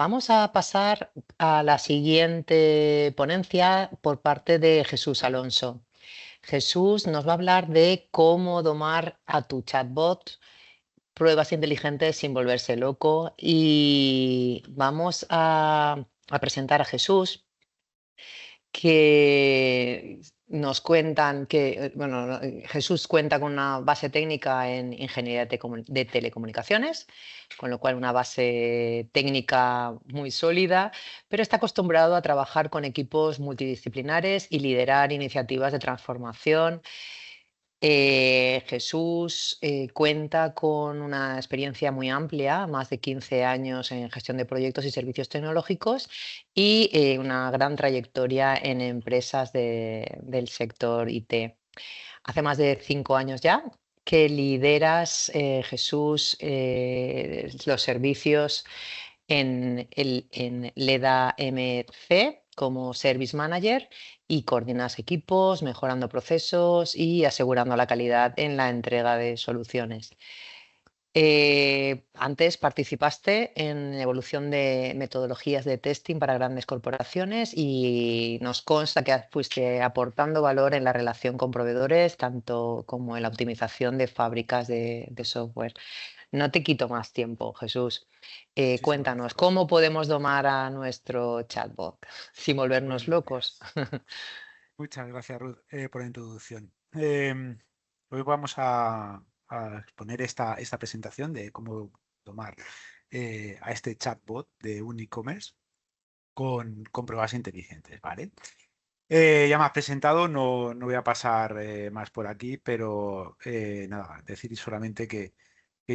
Vamos a pasar a la siguiente ponencia por parte de Jesús Alonso. Jesús nos va a hablar de cómo domar a tu chatbot, pruebas inteligentes sin volverse loco y vamos a presentar a Jesús que nos cuentan que, bueno, Jesús cuenta con una base técnica en ingeniería de telecomunicaciones, con lo cual una base técnica muy sólida, pero está acostumbrado a trabajar con equipos multidisciplinares y liderar iniciativas de transformación. Jesús cuenta con una experiencia muy amplia, más de 15 años en gestión de proyectos y servicios tecnológicos y una gran trayectoria en empresas del sector IT. Hace más de 5 años ya que lideras, Jesús, los servicios en LEDA MC como Service Manager y coordinas equipos, mejorando procesos y asegurando la calidad en la entrega de soluciones. Antes participaste en evolución de metodologías de testing para grandes corporaciones y nos consta que fuiste aportando valor en la relación con proveedores, tanto como en la optimización de fábricas de software. No te quito más tiempo, Jesús. Muchísimas Cuéntanos, gracias, Ruth. ¿cómo podemos domar a nuestro chatbot sin volvernos Bueno, locos? pues muchas gracias, Ruth, por la introducción. Hoy vamos a exponer esta presentación de cómo tomar a este chatbot de un e-commerce con pruebas inteligentes, ¿vale? Ya me has presentado, no voy a pasar más por aquí, pero nada, decir solamente que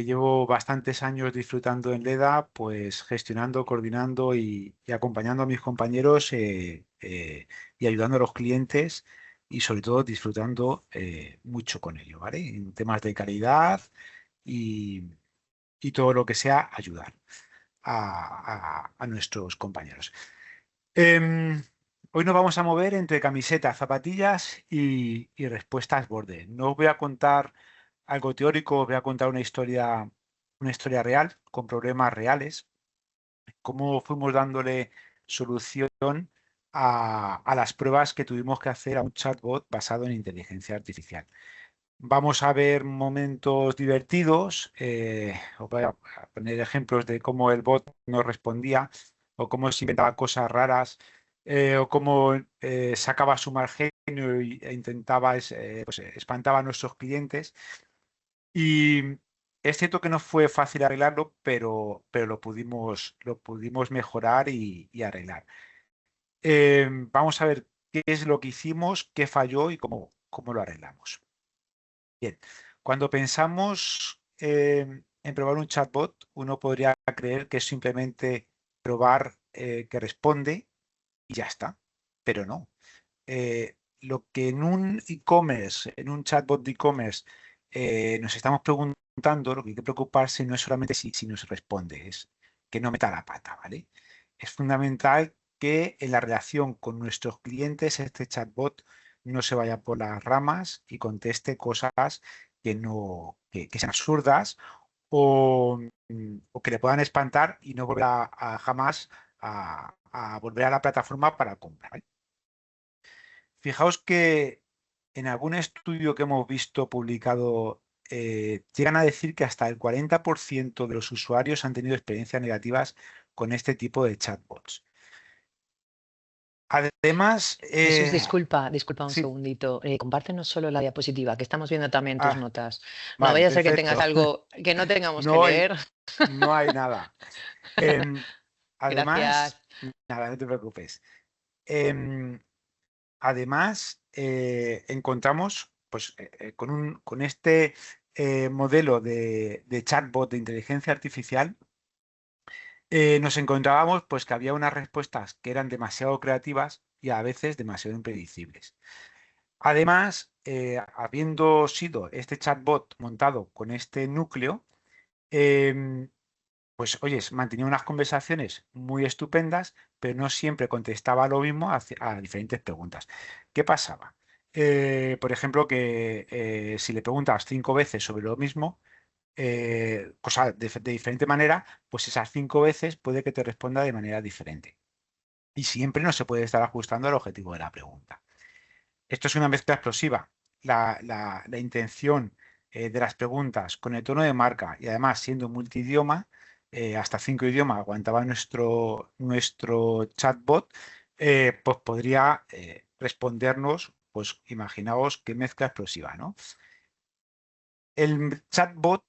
llevo bastantes años disfrutando en LEDA, pues gestionando, coordinando y acompañando a mis compañeros y ayudando a los clientes y sobre todo disfrutando mucho con ello, ¿vale? En temas de calidad y, y todo lo que sea ayudar a nuestros compañeros. Em, Hoy nos vamos a mover entre camisetas, zapatillas y respuestas borde. No os voy a contar algo teórico, os voy a contar una historia real, con problemas reales, cómo fuimos dándole solución a las pruebas que tuvimos que hacer a un chatbot basado en inteligencia artificial. Vamos a ver momentos divertidos, os voy a poner ejemplos de cómo el bot nos respondía o cómo se inventaba cosas raras o cómo sacaba su mal genio e intentaba pues, espantaba a nuestros clientes. Y es cierto que no fue fácil arreglarlo, pero lo pudimos mejorar y arreglar. Vamos a ver qué es lo que hicimos, qué falló y cómo lo arreglamos. Bien, cuando pensamos en probar un chatbot, uno podría creer que es simplemente probar que responde y ya está, pero no. Lo que en un e-commerce, en un chatbot de e-commerce, nos estamos preguntando, lo que hay que preocuparse no es solamente si nos responde, es que no meta la pata, ¿vale? Es fundamental que en la relación con nuestros clientes este chatbot no se vaya por las ramas y conteste cosas que no, que sean absurdas o que le puedan espantar y no volver jamás a volver a la plataforma para comprar, ¿vale? Fijaos que en algún estudio que hemos visto publicado, llegan a decir que hasta el 40% de los usuarios han tenido experiencias negativas con este tipo de chatbots. Además, Jesús, disculpa un sí, segundito. Compártenos solo la diapositiva, que estamos viendo también tus ah, notas. No vale, vaya a ser que tengas perfecto. algo que no tengamos que No hay, leer. no hay nada. Em, Gracias. Además, nada, no te preocupes. Em, Además, encontramos, pues, con este modelo de chatbot de inteligencia artificial, nos encontrábamos, pues, que había unas respuestas que eran demasiado creativas y a veces demasiado impredecibles. Además, habiendo sido este chatbot montado con este núcleo, em, pues, oyes, mantenía unas conversaciones muy estupendas, pero no siempre contestaba lo mismo a diferentes preguntas. ¿Qué pasaba? Por ejemplo, que si le preguntas 5 veces sobre lo mismo, cosas de diferente manera, pues esas 5 veces puede que te responda de manera diferente. Y siempre no se puede estar ajustando al objetivo de la pregunta. Esto es una mezcla explosiva. La intención de las preguntas con el tono de marca y además siendo multidioma, hasta 5 idiomas aguantaba nuestro chatbot, pues podría respondernos, pues imaginaos qué mezcla explosiva, ¿no? El chatbot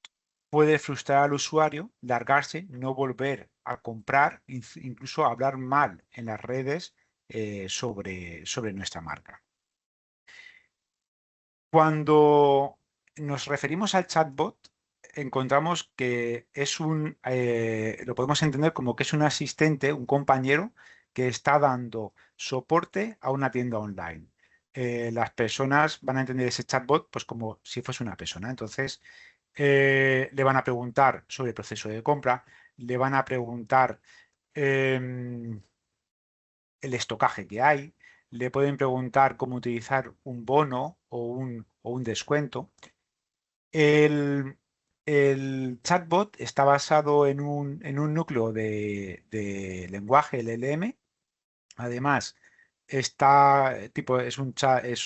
puede frustrar al usuario, largarse, no volver a comprar, incluso hablar mal en las redes sobre nuestra marca. Cuando nos referimos al chatbot, encontramos que lo podemos entender como que es un asistente, un compañero que está dando soporte a una tienda online. Las personas van a entender ese chatbot pues como si fuese una persona. Entonces, le van a preguntar sobre el proceso de compra, le van a preguntar em, el estocaje que hay, le pueden preguntar cómo utilizar un bono o un descuento. El, el chatbot está basado en un núcleo de lenguaje LLM. Además, es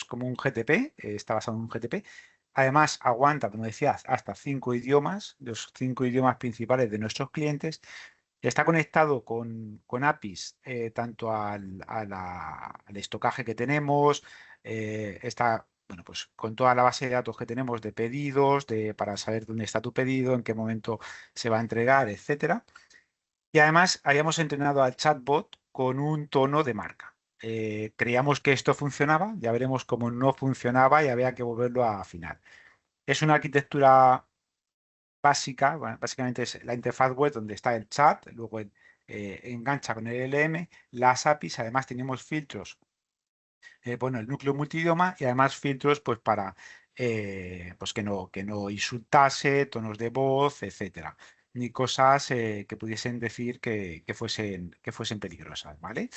como un GTP, está basado en un GTP. Además, aguanta, como decías, hasta 5 idiomas, los 5 idiomas principales de nuestros clientes. Está conectado con APIs, tanto al estocaje que tenemos, está, bueno, pues con toda la base de datos que tenemos de pedidos, para saber dónde está tu pedido, en qué momento se va a entregar, etcétera. Y además habíamos entrenado al chatbot con un tono de marca. Creíamos que esto funcionaba, ya veremos cómo no funcionaba y había que volverlo a afinar. Es una arquitectura básica, bueno, básicamente es la interfaz web donde está el chat, luego engancha con el LM, las APIs, además tenemos filtros, bueno, el núcleo multidioma y además filtros pues para pues que no insultase, tonos de voz, etcétera, ni cosas que pudiesen decir que fuesen peligrosas, ¿vale?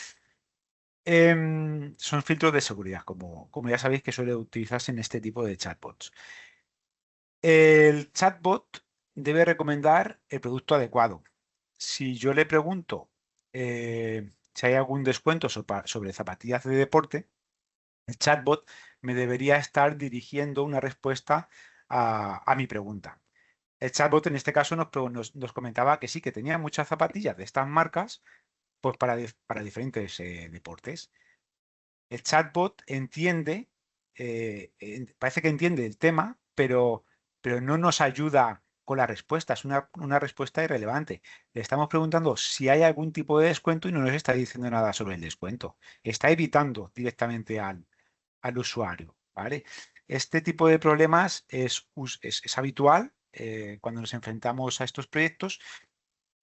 Son filtros de seguridad, como ya sabéis que suele utilizarse en este tipo de chatbots. El chatbot debe recomendar el producto adecuado. Si yo le pregunto si hay algún descuento sobre zapatillas de deporte, el chatbot me debería estar dirigiendo una respuesta a mi pregunta. El chatbot en este caso nos comentaba que sí, que tenía muchas zapatillas de estas marcas pues para diferentes deportes. El chatbot entiende, parece que entiende el tema, pero no nos ayuda con la respuesta. Es una respuesta irrelevante. Le estamos preguntando si hay algún tipo de descuento y no nos está diciendo nada sobre el descuento. Está evitando directamente al usuario, ¿vale? Este tipo de problemas es habitual cuando nos enfrentamos a estos proyectos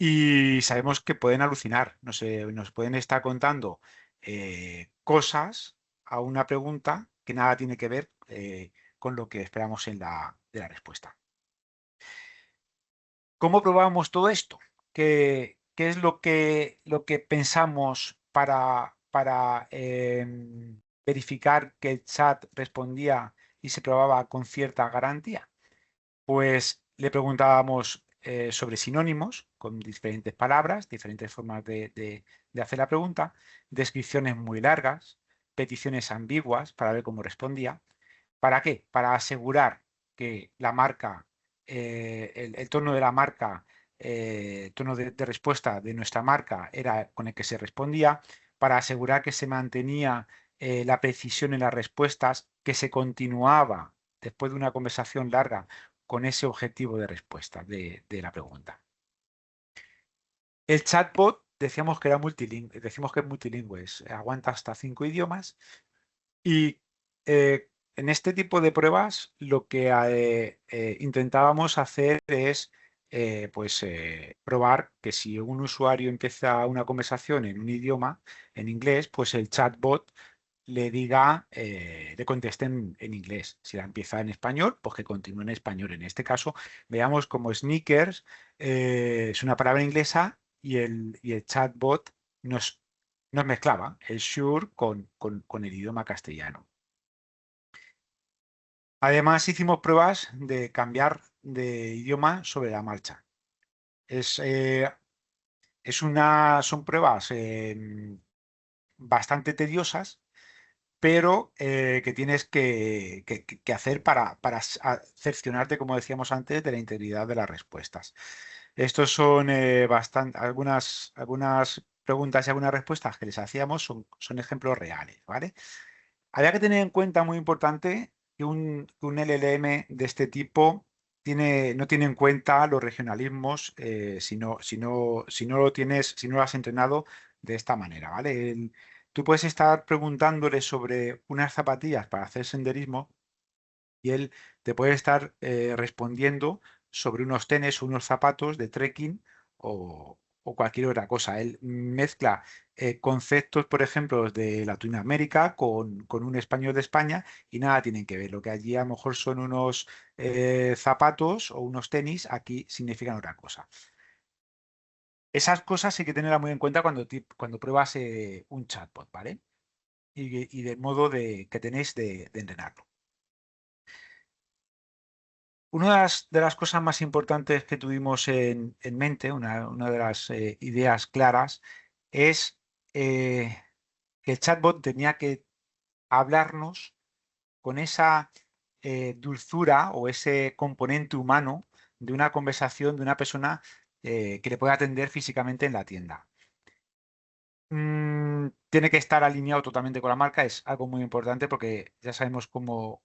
y sabemos que pueden alucinar, nos pueden estar contando cosas a una pregunta que nada tiene que ver con lo que esperamos de la respuesta. ¿Cómo probamos todo esto? ¿Qué es lo que pensamos para verificar que el chat respondía y se probaba con cierta garantía? Pues le preguntábamos sobre sinónimos con diferentes palabras, diferentes formas de hacer la pregunta, descripciones muy largas, peticiones ambiguas para ver cómo respondía. ¿Para qué? Para asegurar que la marca, el tono de la marca, tono de respuesta de nuestra marca era con el que se respondía, para asegurar que se mantenía la precisión en las respuestas, que se continuaba después de una conversación larga con ese objetivo de respuesta de la pregunta. El chatbot decíamos que era multilingüe, decimos que es multilingüe, aguanta hasta 5 idiomas y en este tipo de pruebas lo que intentábamos hacer es pues probar que si un usuario empieza una conversación en un idioma, en inglés, pues el chatbot le conteste en inglés. Si la empieza en español, pues que continúe en español. En este caso, veamos como sneakers es una palabra inglesa y el chatbot nos mezclaba el sure con el idioma castellano. Además, hicimos pruebas de cambiar de idioma sobre la marcha. Son pruebas bastante tediosas, pero que tienes que hacer para cerciorarte, como decíamos antes, de la integridad de las respuestas. Estos son algunas preguntas y algunas respuestas que les hacíamos, son ejemplos reales, ¿vale? Había que tener en cuenta, muy importante, que un LLM de este tipo no tiene en cuenta los regionalismos si no lo has entrenado de esta manera, ¿vale? Tú puedes estar preguntándole sobre unas zapatillas para hacer senderismo y él te puede estar respondiendo sobre unos tenis o unos zapatos de trekking o cualquier otra cosa. Él mezcla conceptos, por ejemplo, de Latinoamérica con un español de España y nada tienen que ver. Lo que allí a lo mejor son unos zapatos o unos tenis, aquí significan otra cosa. Esas cosas hay que tenerlas muy en cuenta cuando pruebas un chatbot, ¿vale? Y del modo que tenéis de entrenarlo. Una de las cosas más importantes que tuvimos en mente, una de las ideas claras, es que el chatbot tenía que hablarnos con esa dulzura o ese componente humano de una conversación de una persona que le puede atender físicamente en la tienda. Tiene que estar alineado totalmente con la marca, es algo muy importante porque ya sabemos cómo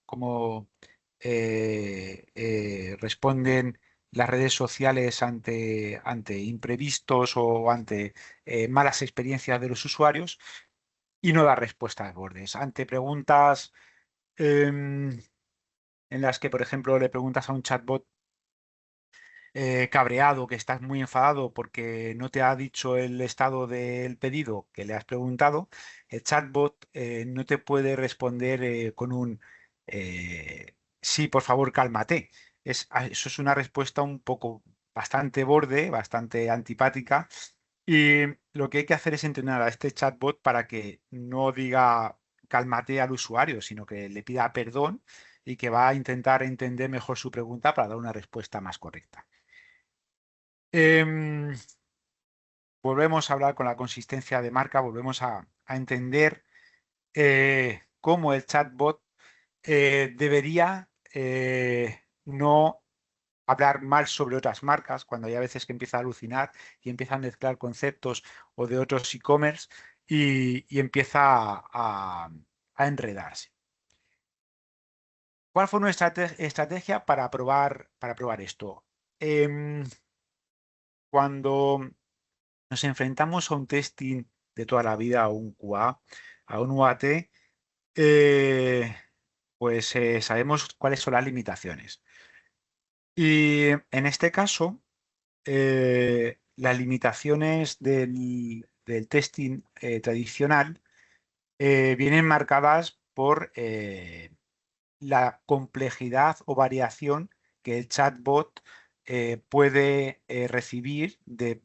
responden las redes sociales ante imprevistos o ante malas experiencias de los usuarios y no dar respuestas bordes. Ante preguntas em, en las que, por ejemplo, le preguntas a un chatbot cabreado, que estás muy enfadado porque no te ha dicho el estado del pedido que le has preguntado, el chatbot no te puede responder con un sí, por favor, cálmate. Eso es una respuesta un poco bastante borde, bastante antipática. Y lo que hay que hacer es entrenar a este chatbot para que no diga cálmate al usuario, sino que le pida perdón y que va a intentar entender mejor su pregunta para dar una respuesta más correcta. Em, Volvemos a hablar con la consistencia de marca, volvemos a entender cómo el chatbot debería no hablar mal sobre otras marcas, cuando hay a veces que empieza a alucinar y empieza a mezclar conceptos o de otros e-commerce y empieza a enredarse. ¿Cuál fue nuestra estrategia para probar esto? Em, Cuando nos enfrentamos a un testing de toda la vida, a un QA, a un UAT, pues sabemos cuáles son las limitaciones. Y en este caso, las limitaciones del testing tradicional vienen marcadas por la complejidad o variación que el chatbot puede recibir de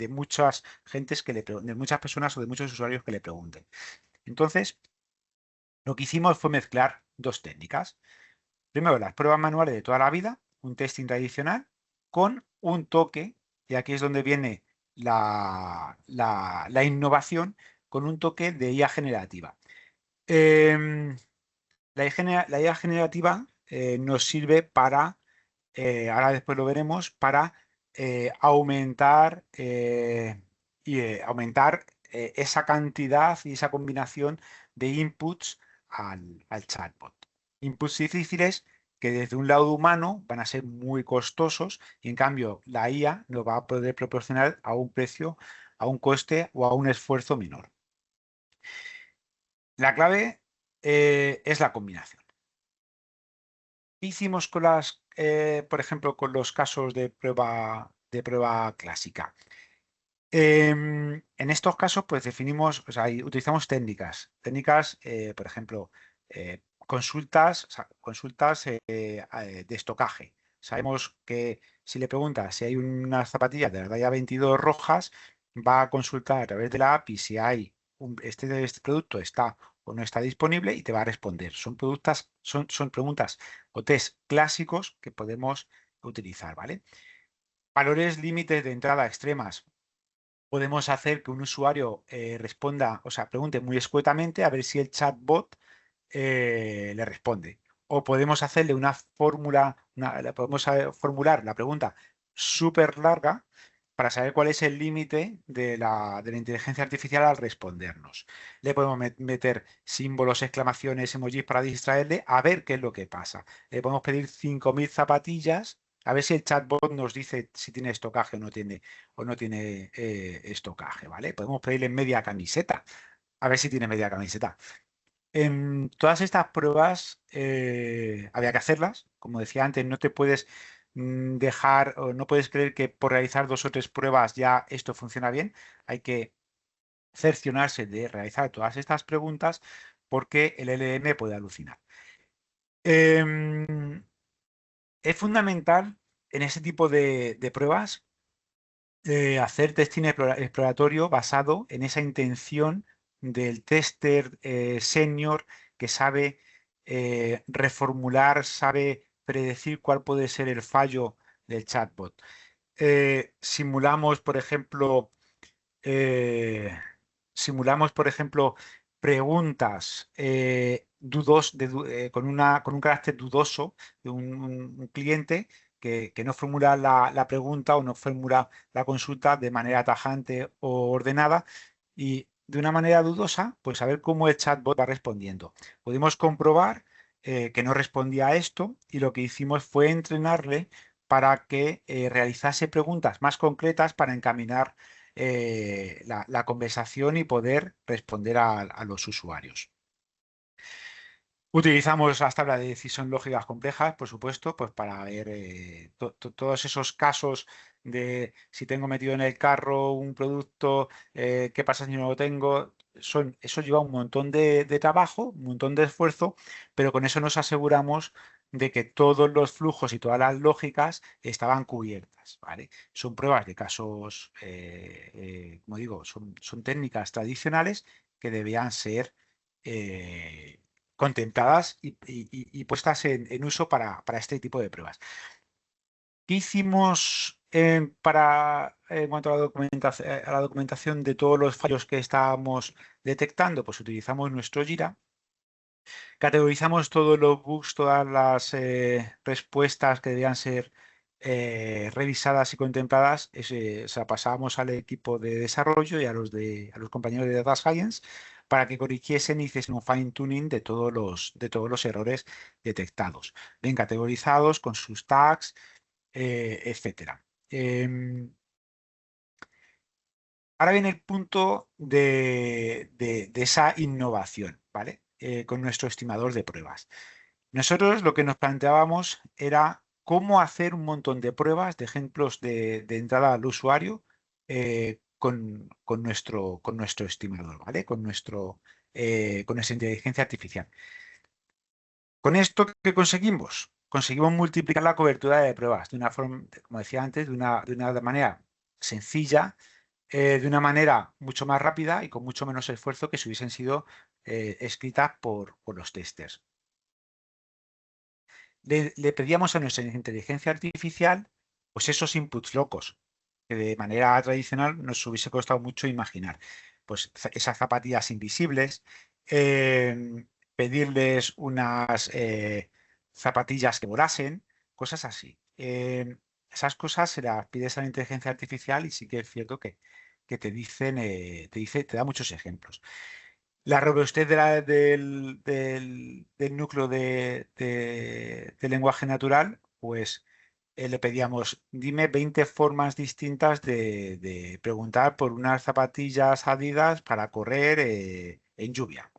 muchas gentes de muchas personas o de muchos usuarios que le pregunten. Entonces, lo que hicimos fue mezclar dos técnicas. Primero, las pruebas manuales de toda la vida, un testing tradicional, con un toque, y aquí es donde viene la innovación, con un toque de IA generativa. Em, la IA generativa nos sirve para, ahora después lo veremos, para aumentar esa cantidad y esa combinación de inputs al chatbot. Inputs difíciles que desde un lado humano van a ser muy costosos y en cambio la IA nos va a poder proporcionar a un precio, a un coste o a un esfuerzo menor. La clave es la combinación. ¿Qué hicimos por ejemplo, con los casos de prueba clásica? En estos casos, pues definimos, o sea, utilizamos técnicas, por ejemplo, consultas, o sea, consultas de estocaje. Sabemos que si le preguntas si hay unas zapatillas de la talla 22 rojas, va a consultar a través de la API si hay este producto está o no está disponible y te va a responder. Son preguntas o test clásicos que podemos utilizar, ¿vale? Valores límites de entrada extremas. Podemos hacer que un usuario responda, o sea, pregunte muy escuetamente a ver si el chatbot le responde. O podemos hacerle una fórmula, podemos formular la pregunta súper larga para saber cuál es el límite de la inteligencia artificial al respondernos. Le podemos meter símbolos, exclamaciones, emojis para distraerle, a ver qué es lo que pasa. Le podemos pedir 5.000 zapatillas, a ver si el chatbot nos dice si tiene estocaje o no tiene estocaje, ¿vale? Podemos pedirle media camiseta, a ver si tiene media camiseta. Todas estas pruebas había que hacerlas. Como decía antes, no te puedes dejar o no puedes creer que por realizar 2 o 3 pruebas ya esto funciona bien. Hay que cerciorarse de realizar todas estas preguntas porque el LM puede alucinar. Em, es fundamental en ese tipo de pruebas hacer testing exploratorio basado en esa intención del tester senior que sabe reformular, sabe predecir cuál puede ser el fallo del chatbot. Simulamos, por ejemplo, eh, preguntas con un carácter dudoso de un cliente que no formula la pregunta o no formula la consulta de manera tajante o ordenada y de una manera dudosa, pues a ver cómo el chatbot va respondiendo. Pudimos comprobar que no respondía a esto y lo que hicimos fue entrenarle para que realizase preguntas más concretas para encaminar la conversación y poder responder a los usuarios. Utilizamos las tablas de decisión lógicas complejas, por supuesto, pues para ver todos esos casos de si tengo metido en el carro un producto, qué pasa si no lo tengo. Eso lleva un montón de trabajo, un montón de esfuerzo, pero con eso nos aseguramos de que todos los flujos y todas las lógicas estaban cubiertas, ¿vale? Son pruebas de casos, como digo, son técnicas tradicionales que debían ser contempladas y puestas en uso para este tipo de pruebas. ¿Qué hicimos en cuanto a la documentación de todos los fallos que estábamos detectando? Pues utilizamos nuestro Jira, categorizamos todos los bugs, todas las respuestas que debían ser revisadas y contempladas, o sea, pasábamos al equipo de desarrollo y a los compañeros de Data Science para que corrigiesen y hiciesen un fine tuning de todos los errores detectados, bien categorizados con sus tags, etcétera. Ahora viene el punto de esa innovación, ¿vale? Con nuestro estimador de pruebas. Nosotros lo que nos planteábamos era cómo hacer un montón de pruebas, de ejemplos de entrada al usuario con nuestro estimador, ¿vale? Con nuestra inteligencia artificial. ¿Con esto qué conseguimos? Conseguimos multiplicar la cobertura de pruebas de una forma, como decía antes, de una manera sencilla, de una manera mucho más rápida y con mucho menos esfuerzo que si hubiesen sido escritas por los testers. Le pedíamos a nuestra inteligencia artificial pues esos inputs locos que de manera tradicional nos hubiese costado mucho imaginar. Pues esas zapatillas invisibles, pedirles unas zapatillas que volasen, cosas así. Esas cosas se las pides a la inteligencia artificial y sí que es cierto que te da muchos ejemplos. La robustez del núcleo de lenguaje natural, pues le pedíamos, dime 20 formas distintas de preguntar por unas zapatillas Adidas para correr en lluvia.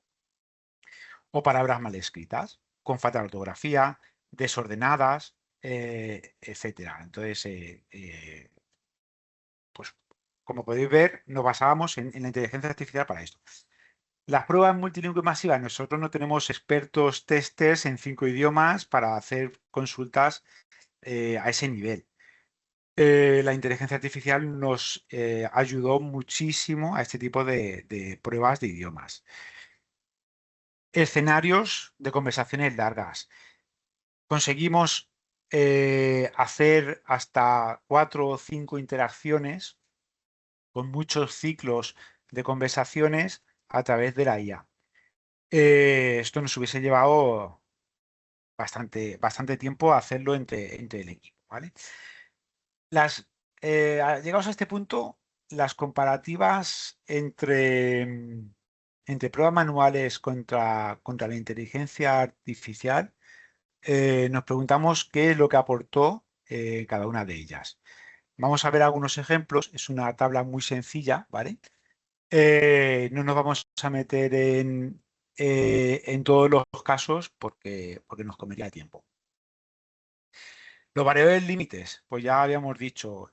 O palabras mal escritas, con falta de ortografía, desordenadas, etcétera. Entonces, pues como podéis ver, nos basábamos en la inteligencia artificial para esto. Las pruebas multilingüe masivas, nosotros no tenemos expertos testers en 5 idiomas para hacer consultas a ese nivel. La inteligencia artificial nos ayudó muchísimo a este tipo de pruebas de idiomas. Escenarios de conversaciones largas. Conseguimos hacer hasta 4 o 5 interacciones con muchos ciclos de conversaciones a través de la IA. Esto nos hubiese llevado bastante tiempo a hacerlo entre el equipo, ¿vale? Llegados a este punto, las comparativas entre pruebas manuales contra la inteligencia artificial, nos preguntamos qué es lo que aportó cada una de ellas. Vamos a ver algunos ejemplos. Es una tabla muy sencilla, ¿vale? No nos vamos a meter en todos los casos porque nos comería tiempo. Los variables límites, pues ya habíamos dicho,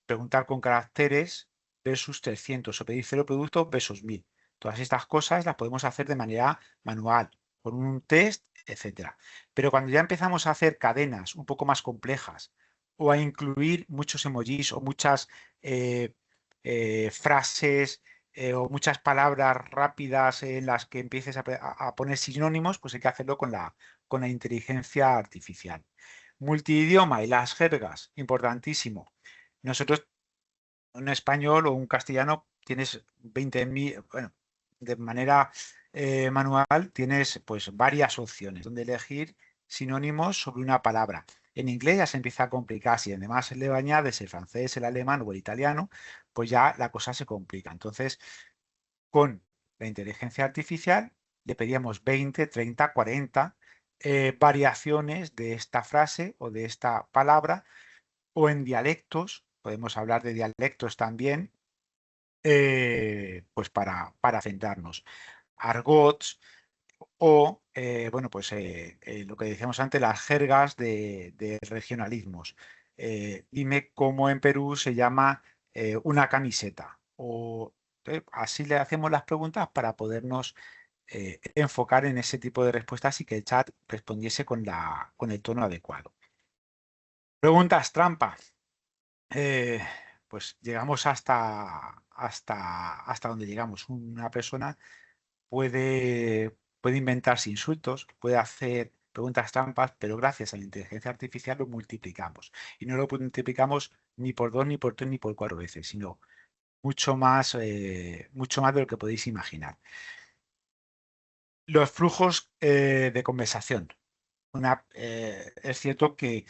preguntar con caracteres versus 300 o pedir 0 productos versus 1000. Todas estas cosas las podemos hacer de manera manual, con un test, etcétera. Pero cuando ya empezamos a hacer cadenas un poco más complejas o a incluir muchos emojis o muchas frases o muchas palabras rápidas en las que empieces a poner sinónimos, pues hay que hacerlo con la inteligencia artificial. Multidioma y las jergas, importantísimo. Nosotros, un español o un castellano, tienes 20.000, bueno, de manera manual tienes pues varias opciones donde elegir sinónimos sobre una palabra. En inglés ya se empieza a complicar. Si además le añades el francés, el alemán o el italiano, pues ya la cosa se complica. Entonces, con la inteligencia artificial le pedíamos 20, 30, 40 variaciones de esta frase o de esta palabra, o en dialectos, podemos hablar de dialectos también, pues para centrarnos. Argots o, bueno, pues lo que decíamos antes, las jergas de regionalismos. Dime cómo en Perú se llama una camiseta. O así le hacemos las preguntas para podernos enfocar en ese tipo de respuestas y que el chat respondiese con el tono adecuado. Preguntas trampa. Pues llegamos hasta donde llegamos. Una persona puede inventarse insultos, puede hacer preguntas trampas, pero gracias a la inteligencia artificial lo multiplicamos. Y no lo multiplicamos ni por 2, ni por 3, ni por 4 veces, sino mucho más de lo que podéis imaginar. Los flujos de conversación. Es cierto que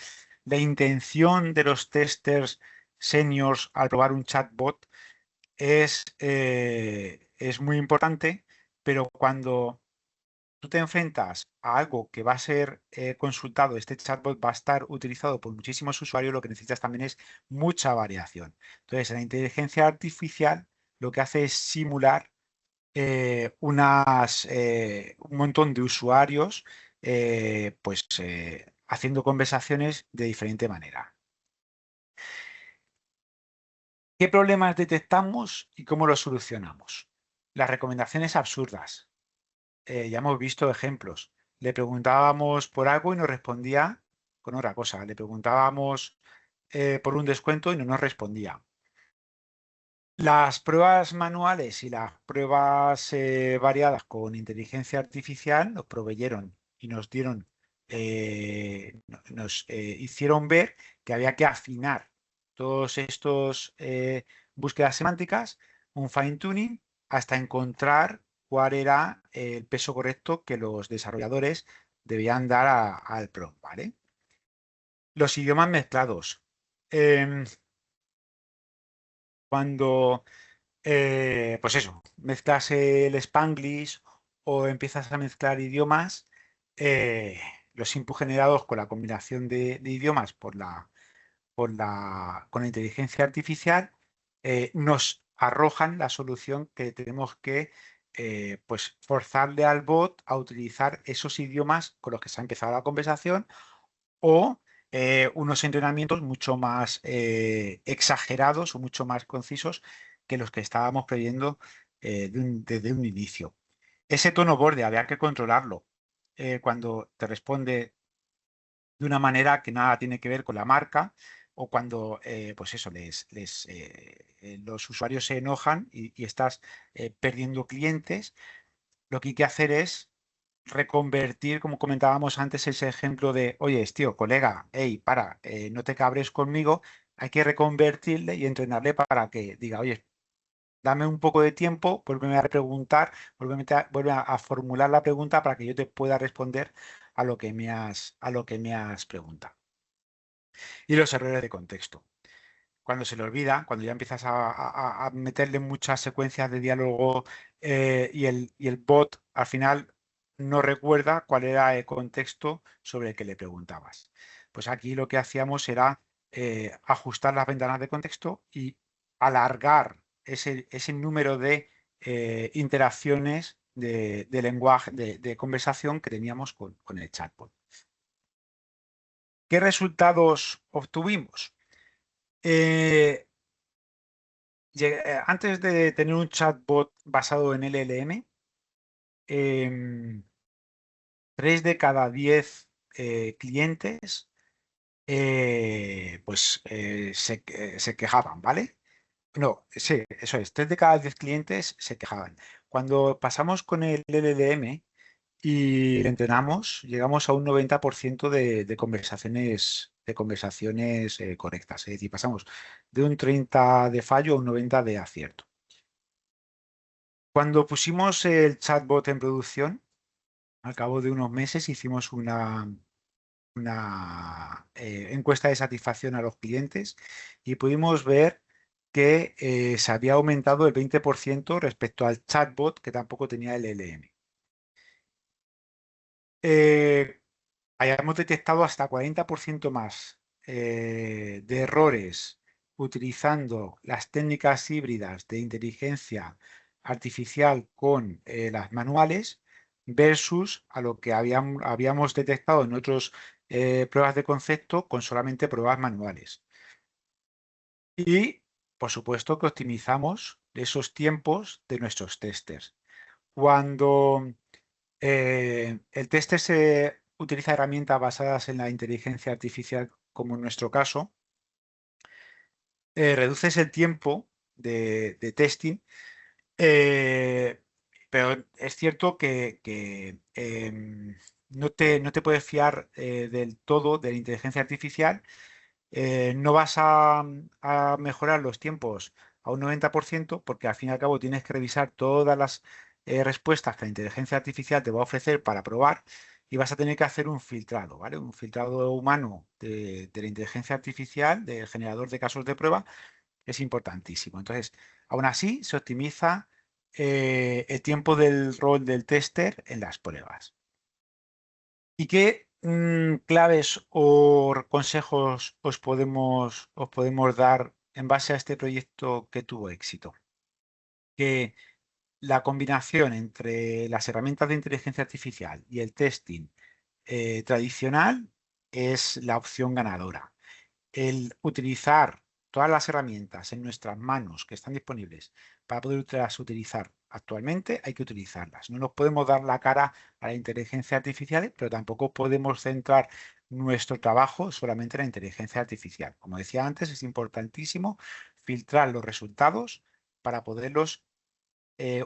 la intención de los testers seniors al probar un chatbot es muy importante, pero cuando tú te enfrentas a algo que va a ser consultado, este chatbot va a estar utilizado por muchísimos usuarios, lo que necesitas también es mucha variación. Entonces, la inteligencia artificial lo que hace es simular un montón de usuarios haciendo conversaciones de diferente manera. ¿Qué problemas detectamos y cómo los solucionamos? Las recomendaciones absurdas. Ya hemos visto ejemplos. Le preguntábamos por algo y nos respondía con otra cosa. Le preguntábamos por un descuento y no nos respondía. Las pruebas manuales y las pruebas variadas con inteligencia artificial nos proveyeron y nos dieron, nos hicieron ver que había que afinar todos estos búsquedas semánticas, un fine tuning, hasta encontrar cuál era el peso correcto que los desarrolladores debían dar al prompt, ¿vale? Los idiomas mezclados. Em, Cuando pues eso, mezclas el Spanglish o empiezas a mezclar idiomas, eh, los inputs generados con la combinación de idiomas con la inteligencia artificial nos arrojan la solución que tenemos que pues forzarle al bot a utilizar esos idiomas con los que se ha empezado la conversación o unos entrenamientos mucho más exagerados o mucho más concisos que los que estábamos previendo desde un inicio. Ese tono borde había que controlarlo cuando te responde de una manera que nada tiene que ver con la marca o cuando, pues eso, los usuarios se enojan y estás perdiendo clientes. Lo que hay que hacer es reconvertir, como comentábamos antes, ese ejemplo de, oye, tío, colega, hey, no te cabres conmigo, hay que reconvertirle y entrenarle para que diga, oye, dame un poco de tiempo, vuélveme a preguntar, vuelve a formular la pregunta para que yo te pueda responder a lo que me has preguntado. Y los errores de contexto. Cuando se le olvida, cuando ya empiezas a meterle muchas secuencias de diálogo y el bot al final no recuerda cuál era el contexto sobre el que le preguntabas. Pues aquí lo que hacíamos era ajustar las ventanas de contexto y alargar ese número de interacciones de lenguaje, de conversación que teníamos con el chatbot. ¿Qué resultados obtuvimos? Eh, Antes de tener un chatbot basado en LLM, 3 de cada 10 clientes se quejaban, ¿vale? No, sí, eso es, 3 de cada 10 clientes se quejaban. Cuando pasamos con el LLM y entrenamos, llegamos a un 90% de conversaciones correctas. Es decir, pasamos de un 30 de fallo a un 90 de acierto. Cuando pusimos el chatbot en producción, al cabo de unos meses hicimos una encuesta de satisfacción a los clientes y pudimos ver que se había aumentado el 20% respecto al chatbot que tampoco tenía el LM. Hayamos detectado hasta 40% más de errores utilizando las técnicas híbridas de inteligencia artificial con las manuales versus a lo que habíamos detectado en otras pruebas de concepto con solamente pruebas manuales. Y, por supuesto, que optimizamos esos tiempos de nuestros testers. Cuando el tester se utiliza herramientas basadas en la inteligencia artificial, como en nuestro caso, reduces el tiempo de testing, eh, pero es cierto que no te puedes fiar del todo de la inteligencia artificial. No vas a mejorar los tiempos a un 90% porque al fin y al cabo tienes que revisar todas las respuestas que la inteligencia artificial te va a ofrecer para probar y vas a tener que hacer un filtrado, ¿vale? Un filtrado humano de la inteligencia artificial, del generador de casos de prueba, es importantísimo. Entonces, aún así, se optimiza el tiempo del rol del tester en las pruebas. ¿Y qué claves o consejos os podemos dar en base a este proyecto que tuvo éxito? Que la combinación entre las herramientas de inteligencia artificial y el testing tradicional es la opción ganadora. El utilizar todas las herramientas en nuestras manos que están disponibles para poderlas utilizar actualmente, hay que utilizarlas. No nos podemos dar la cara a la inteligencia artificial, pero tampoco podemos centrar nuestro trabajo solamente en la inteligencia artificial. Como decía antes, es importantísimo filtrar los resultados para poderlos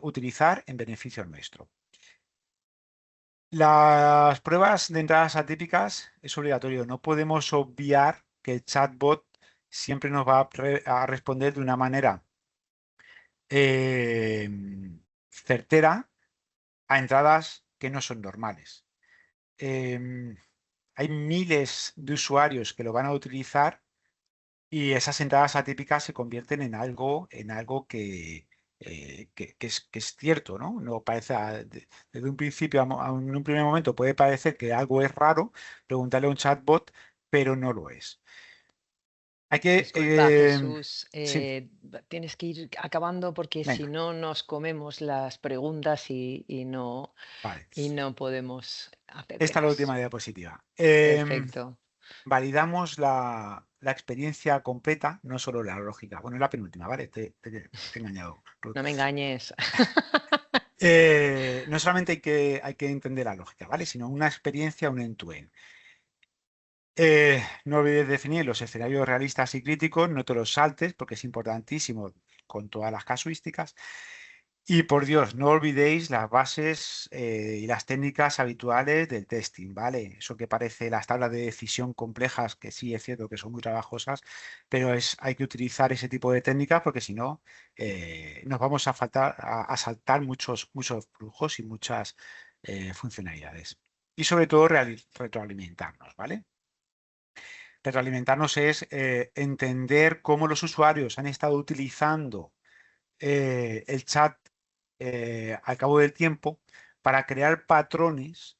utilizar en beneficio nuestro. Las pruebas de entradas atípicas es obligatorio. No podemos obviar que el chatbot siempre nos va a responder de una manera eh, certera a entradas que no son normales. Em, Hay miles de usuarios que lo van a utilizar y esas entradas atípicas se convierten en algo que es cierto, ¿no? No parece, desde un principio, en un primer momento puede parecer que algo es raro, preguntarle a un chatbot, pero no lo es. Hay que, Disculpa, Jesús, sí, tienes que ir acabando porque si venga, no nos comemos las preguntas vale. y no podemos Esta es la última atenderlas. diapositiva. Perfecto. Validamos la experiencia completa, no solo la lógica. Bueno, es la penúltima, ¿vale? Te he engañado, Ruth. No me engañes. No solamente hay que entender la lógica, ¿vale? Sino una experiencia, un end-to-end. No olvides definir los escenarios realistas y críticos, no te los saltes porque es importantísimo con todas las casuísticas. Y por Dios, no olvidéis las bases y las técnicas habituales del testing, ¿vale? Eso que parece las tablas de decisión complejas, que sí es cierto que son muy trabajosas, pero hay que utilizar ese tipo de técnicas porque si no, nos vamos a saltar muchos flujos y muchas funcionalidades. Y sobre todo retroalimentarnos, ¿vale? Retroalimentarnos es entender cómo los usuarios han estado utilizando el chat al cabo del tiempo para crear patrones,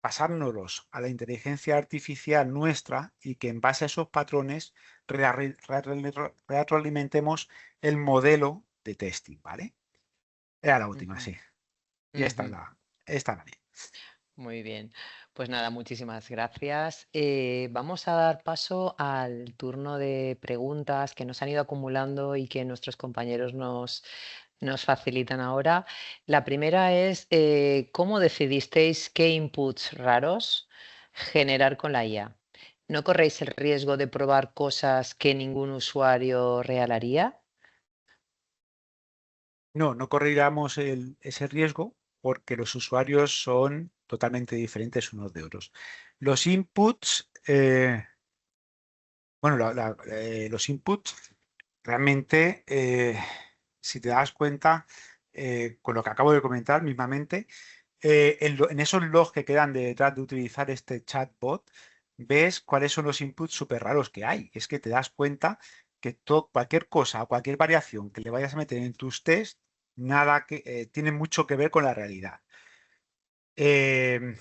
pasárnoslos a la inteligencia artificial nuestra y que en base a esos patrones retroalimentemos el modelo de testing, ¿vale? Era la última, Ujú, sí. Y ujú. esta la bien. Muy bien. Pues nada, muchísimas gracias. Vamos a dar paso al turno de preguntas que nos han ido acumulando y que nuestros compañeros nos facilitan ahora. La primera es, ¿cómo decidisteis qué inputs raros generar con la IA? ¿No corréis el riesgo de probar cosas que ningún usuario real haría? No, no correríamos ese riesgo porque los usuarios son totalmente diferentes unos de otros. Los inputs, bueno, los inputs realmente, si te das cuenta, con lo que acabo de comentar mismamente, en esos logs que quedan detrás de utilizar este chatbot, ves cuáles son los inputs súper raros que hay. Es que te das cuenta que cualquier cosa, cualquier variación que le vayas a meter en tus tests, nada que tiene mucho que ver con la realidad. Em,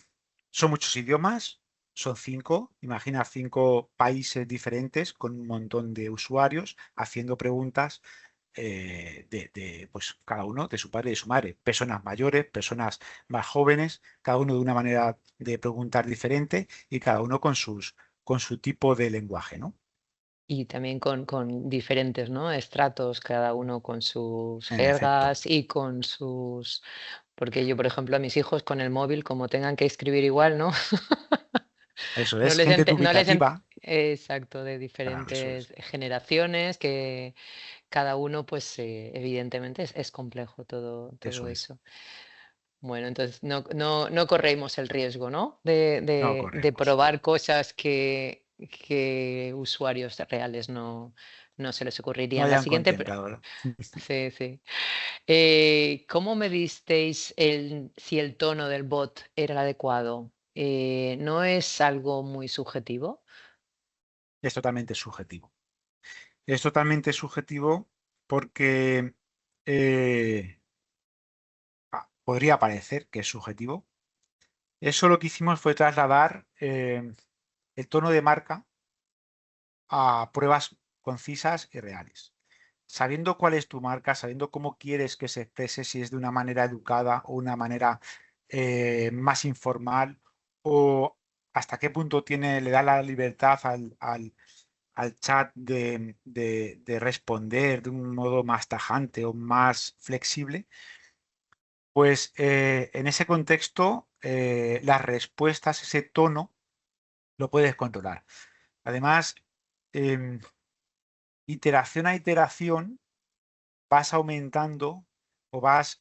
Son muchos idiomas, son 5, imagina 5 países diferentes con un montón de usuarios haciendo preguntas pues cada uno de su padre y de su madre, personas mayores, personas más jóvenes, cada uno de una manera de preguntar diferente y cada uno con su tipo de lenguaje, ¿no? Y también con diferentes, ¿no? Estratos, cada uno con sus En efecto, jergas y con sus... Porque yo, por ejemplo, a mis hijos con el móvil, como tengan que escribir igual, ¿no? eso No es les gente ente- no les ent- dubitativa, Exacto, de claro, eso diferentes es, generaciones, que cada uno, pues, evidentemente es complejo todo eso es, eso. Bueno, entonces no corremos el riesgo, ¿no? De, no de corremos, probar cosas que usuarios reales no se les no ocurrirían. La hayan siguiente, contemplado, ¿verdad? sí, sí. ¿Cómo medisteis si el tono del bot era el adecuado? ¿No es algo muy subjetivo? Es totalmente subjetivo. Es totalmente subjetivo porque podría parecer que es subjetivo. Eso lo que hicimos fue trasladar el tono de marca a pruebas concisas y reales. Sabiendo cuál es tu marca, sabiendo cómo quieres que se exprese, si es de una manera educada o una manera más informal, o hasta qué punto le da la libertad al chat de responder de un modo más tajante o más flexible, pues en ese contexto las respuestas, ese tono, lo puedes controlar. Además, em, iteración a iteración vas aumentando o vas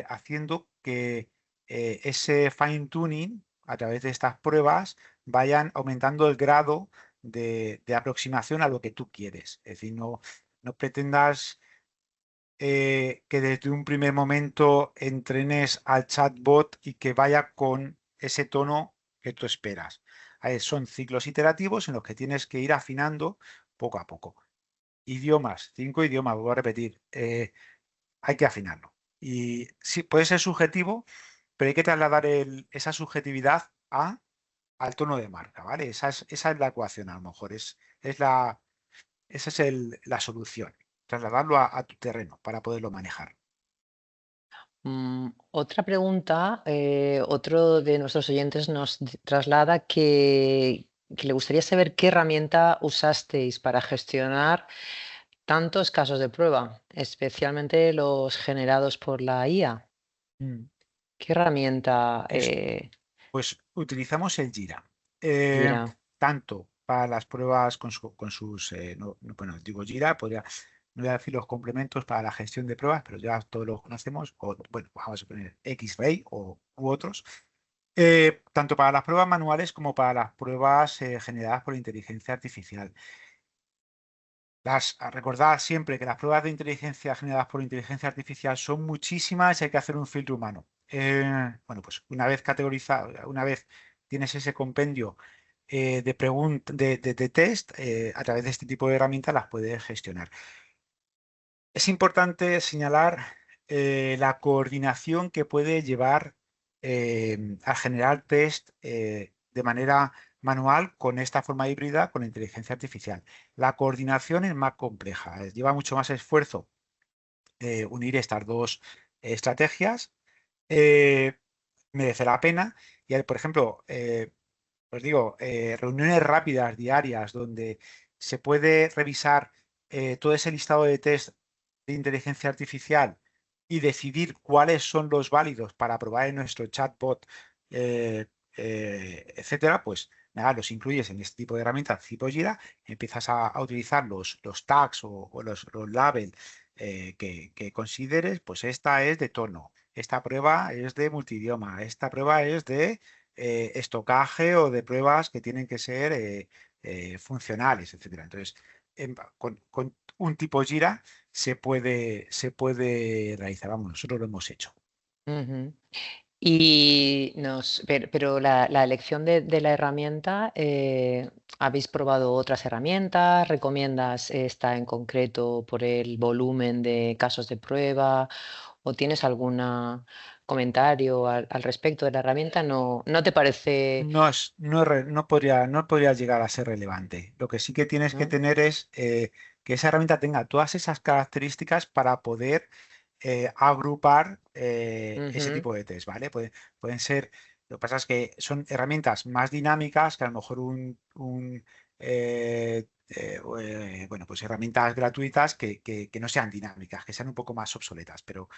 haciendo que ese fine tuning a través de estas pruebas vayan aumentando el grado de aproximación a lo que tú quieres. Es decir, no pretendas que desde un primer momento entrenes al chatbot y que vaya con ese tono que tú esperas. Son ciclos iterativos en los que tienes que ir afinando poco a poco. Idiomas, 5 idiomas, vuelvo a repetir, hay que afinarlo. Y sí, puede ser subjetivo, pero hay que trasladar esa subjetividad al tono de marca, ¿vale? Esa es la ecuación, a lo mejor, esa es la solución, trasladarlo a tu terreno para poderlo manejar. Otra pregunta, otro de nuestros oyentes nos traslada que le gustaría saber qué herramienta usasteis para gestionar tantos casos de prueba, especialmente los generados por la IA. Mm. ¿Qué herramienta Pues, pues utilizamos el Jira, dirá? tanto para las pruebas con sus, bueno, digo Jira, podría. no voy a decir los complementos para la gestión de pruebas, pero ya todos los conocemos, o bueno, vamos a poner X-Ray u otros, tanto para las pruebas manuales como para las pruebas generadas por inteligencia artificial. Recordad siempre que las pruebas de inteligencia generadas por inteligencia artificial son muchísimas y hay que hacer un filtro humano. Bueno, pues una vez categorizado, una vez tienes ese compendio de preguntas de test, a través de este tipo de herramientas las puedes gestionar. Es importante señalar la coordinación que puede llevar a generar test de manera manual con esta forma híbrida con la inteligencia artificial. La coordinación es más compleja, lleva mucho más esfuerzo unir estas dos estrategias. eh, Merece la pena. Y, por ejemplo, os digo, reuniones rápidas diarias donde se puede revisar todo ese listado de test de inteligencia artificial y decidir cuáles son los válidos para probar en nuestro chatbot, etcétera, pues nada, los incluyes en este tipo de herramientas tipo Jira, empiezas a utilizar los tags o los labels que consideres, pues esta es de tono, esta prueba es de multidioma, esta prueba es de estocaje o de pruebas que tienen que ser funcionales, etcétera. Entonces, con un tipo Jira se puede realizar. Vamos, nosotros lo hemos hecho. Ujú. Pero la elección de la herramienta, ¿habéis probado otras herramientas? ¿Recomiendas esta en concreto por el volumen de casos de prueba? ¿O tienes algún comentario al respecto de la herramienta? ¿No te parece? No podría llegar a ser relevante. Lo que sí que tienes que ¿No? tener es que esa herramienta tenga todas esas características para poder agrupar ese Ujú, tipo de test, ¿vale? Pueden ser, lo que pasa es que son herramientas más dinámicas que a lo mejor bueno, pues herramientas gratuitas que no sean dinámicas, que sean un poco más obsoletas, pero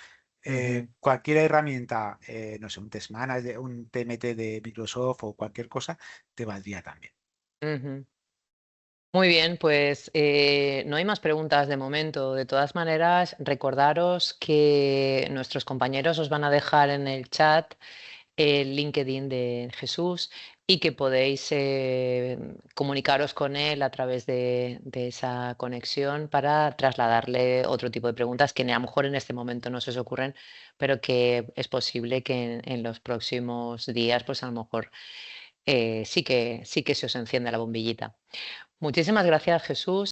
ujú, cualquier herramienta, no sé, un Test Manager, un TMT de Microsoft o cualquier cosa, te valdría también. ujú. Muy bien, pues no hay más preguntas de momento. De todas maneras, recordaros que nuestros compañeros os van a dejar en el chat el LinkedIn de Jesús y que podéis comunicaros con él a través de esa conexión para trasladarle otro tipo de preguntas que a lo mejor en este momento no se os ocurren, pero que es posible que en los próximos días, pues a lo mejor sí que se os encienda la bombillita. Muchísimas gracias, Jesús.